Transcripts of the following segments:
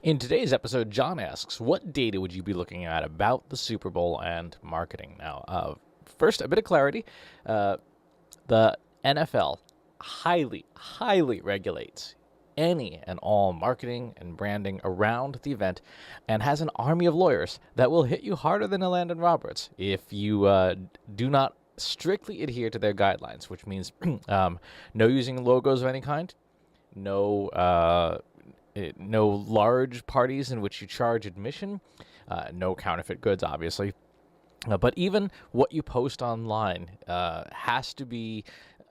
In today's episode, John asks, what data would you be looking at about the Super Bowl and marketing? Now, first, a bit of clarity. The NFL highly regulates any and all marketing and branding around the event and has an army of lawyers that will hit you harder than Elandon Roberts if you do not strictly adhere to their guidelines, which means no using logos of any kind, no large parties in which you charge admission, no counterfeit goods, obviously. But even what you post online has to be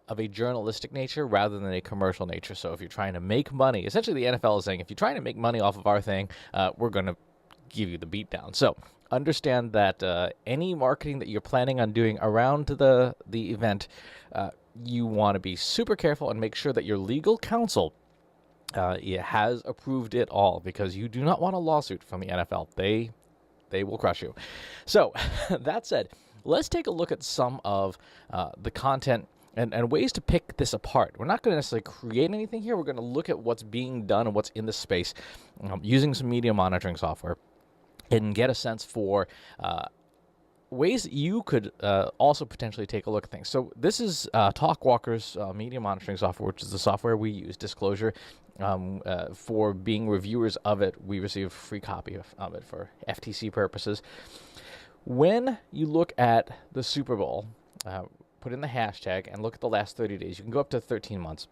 of a journalistic nature rather than a commercial nature. So if you're trying to make money, essentially the NFL is saying, if you're trying to make money off of our thing, we're going to give you the beatdown. So understand that any marketing that you're planning on doing around the event, you want to be super careful and make sure that your legal counsel has approved it all, because you do not want a lawsuit from the NFL. They will crush you. So that said, let's take a look at some of the content and ways to pick this apart. We're not going to necessarily create anything here. We're going to look at what's being done and what's in the space using some media monitoring software and get a sense for ways that you could also potentially take a look at things. So this is Talkwalker's media monitoring software, which is the software we use. Disclosure, for being reviewers of it, we receive a free copy of it for FTC purposes. When you look at the Super Bowl, put in the hashtag and look at the last 30 days. You can go up to 13 months.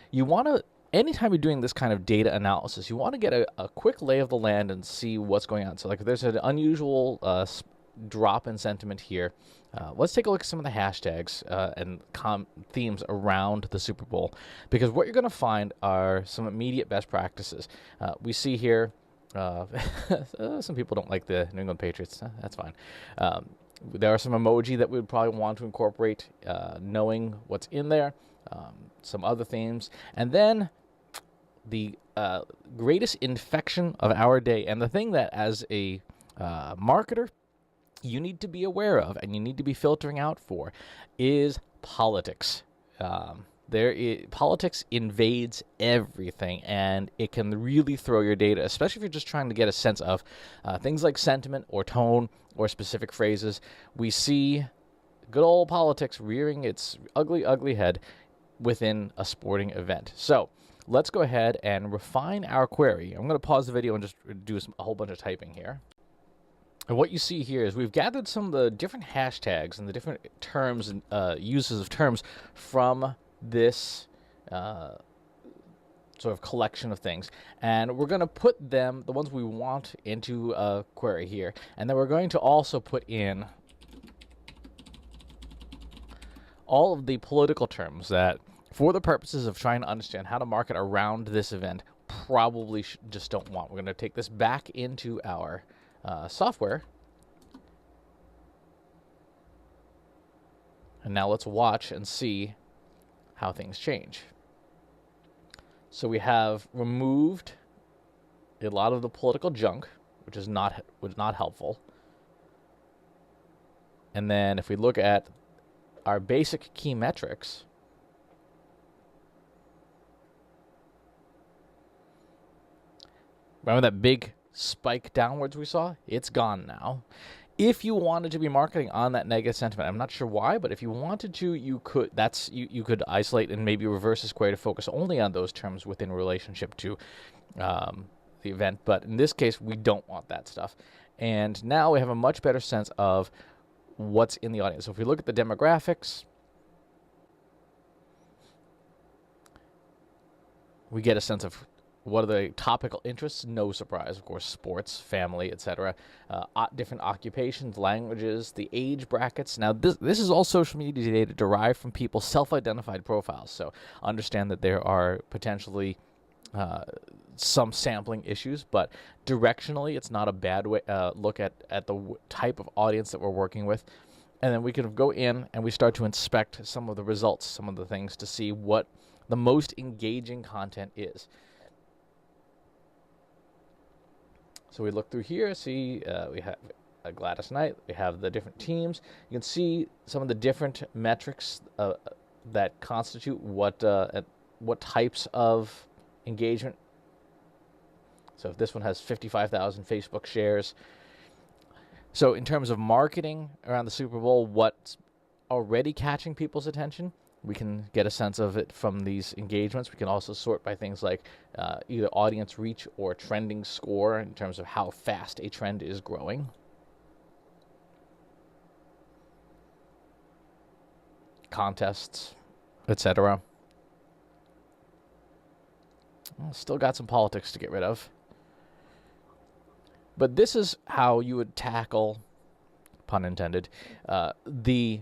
You want to, anytime you're doing this kind of data analysis, you want to get a quick lay of the land and see what's going on. So like if there's an unusual drop in sentiment here, let's take a look at some of the hashtags and themes around the Super Bowl, because what you're going to find are some immediate best practices. We see here, some people don't like the New England Patriots. That's fine. There are some emoji that we would probably want to incorporate, knowing what's in there, some other themes, and then the greatest infection of our day, and the thing that as a marketer you need to be aware of and you need to be filtering out for, is politics. Politics invades everything, and it can really throw your data, especially if you're just trying to get a sense of things like sentiment or tone or specific phrases. We see good old politics rearing its ugly head within a sporting event. So let's go ahead and refine our query. I'm going to pause the video and just do a whole bunch of typing here. And what you see here is we've gathered some of the different hashtags and the different terms and uses of terms from this sort of collection of things, and we're going to put them, the ones we want, into a query here, and then we're going to also put in all of the political terms that, for the purposes of trying to understand how to market around this event, probably just don't want. We're going to take this back into our software, and now let's watch and see how things change. So we have removed a lot of the political junk, which was not helpful. And then if we look at our basic key metrics, remember that big spike downwards we saw? It's gone now. If you wanted to be marketing on that negative sentiment, I'm not sure why, but if you wanted to, you could. You could isolate and maybe reverse this query to focus only on those terms within relationship to the event. But in this case, we don't want that stuff. And now we have a much better sense of what's in the audience. So if we look at the demographics, we get a sense of what are the topical interests. No surprise, of course, sports, family, etc. Different occupations, languages, the age brackets. Now, this is all social media data derived from people's self-identified profiles. So understand that there are potentially some sampling issues, but directionally, it's not a bad way look at the type of audience that we're working with. And then we can go in and we start to inspect some of the results, some of the things, to see what the most engaging content is. So we look through here, see we have Gladys Knight, we have the different teams. You can see some of the different metrics that constitute what types of engagement. So if this one has 55,000 Facebook shares. So in terms of marketing around the Super Bowl, what's already catching people's attention, we can get a sense of it from these engagements. We can also sort by things like either audience reach or trending score in terms of how fast a trend is growing. Contests, etc. Still got some politics to get rid of. But this is how you would tackle, pun intended, the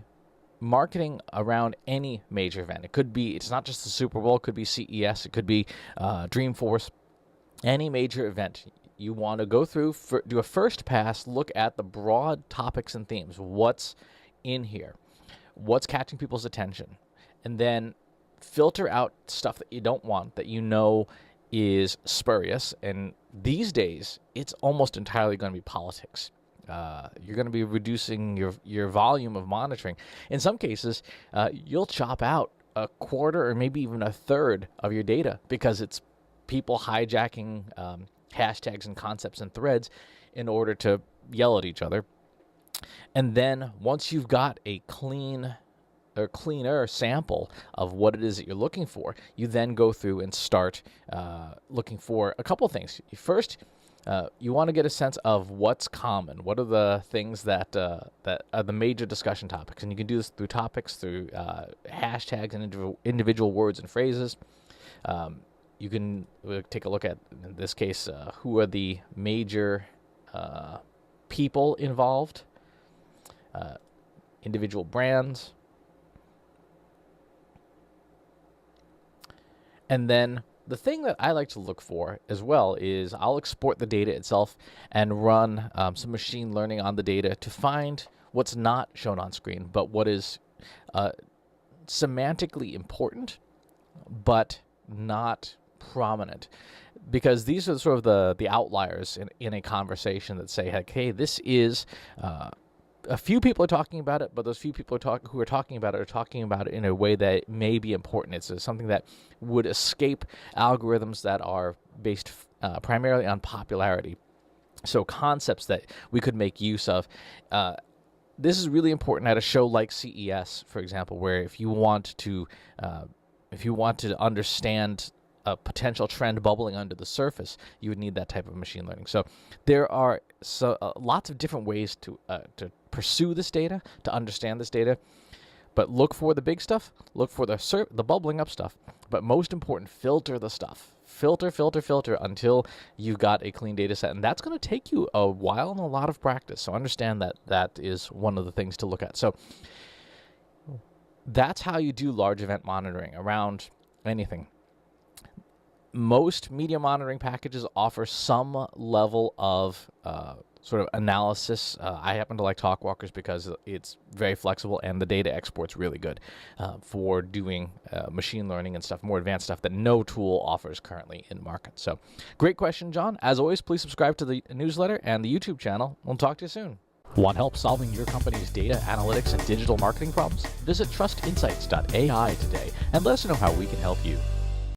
marketing around any major event. It could be, it's not just the Super Bowl, it could be CES, it could be Dreamforce, any major event. You want to go through, do a first pass, look at the broad topics and themes. What's in here? What's catching people's attention? And then filter out stuff that you don't want, that you know is spurious. And these days, it's almost entirely going to be politics. You're going to be reducing your volume of monitoring. In some cases, you'll chop out a quarter or maybe even a third of your data because it's people hijacking hashtags and concepts and threads in order to yell at each other. And then once you've got a clean or cleaner sample of what it is that you're looking for, you then go through and start looking for a couple things. First, you want to get a sense of what's common. What are the things that are the major discussion topics? And you can do this through topics, through hashtags and individual words and phrases. You can take a look at, in this case, who are the major people involved, individual brands. And then the thing that I like to look for as well is I'll export the data itself and run some machine learning on the data to find what's not shown on screen, but what is semantically important, but not prominent. Because these are sort of the outliers in a conversation that say, hey, this is... a few people are talking about it, but those few people who are talking about it in a way that may be important. It's something that would escape algorithms that are based primarily on popularity. So concepts that we could make use of. This is really important at a show like CES, for example, where if you want to understand a potential trend bubbling under the surface, you would need that type of machine learning. So there are lots of different ways to pursue this data, to understand this data. But look for the big stuff, look for the bubbling up stuff. But most important, filter the stuff. Filter until you've got a clean data set. And that's going to take you a while and a lot of practice. So understand that that is one of the things to look at. So that's how you do large event monitoring around anything. Most media monitoring packages offer some level of sort of analysis. I happen to like Talkwalker's because it's very flexible and the data export's really good for doing machine learning and stuff, more advanced stuff that no tool offers currently in market. So great question, John. As always, please subscribe to the newsletter and the YouTube channel. We'll talk to you soon. Want help solving your company's data analytics and digital marketing problems? Visit trustinsights.ai today and let us know how we can help you.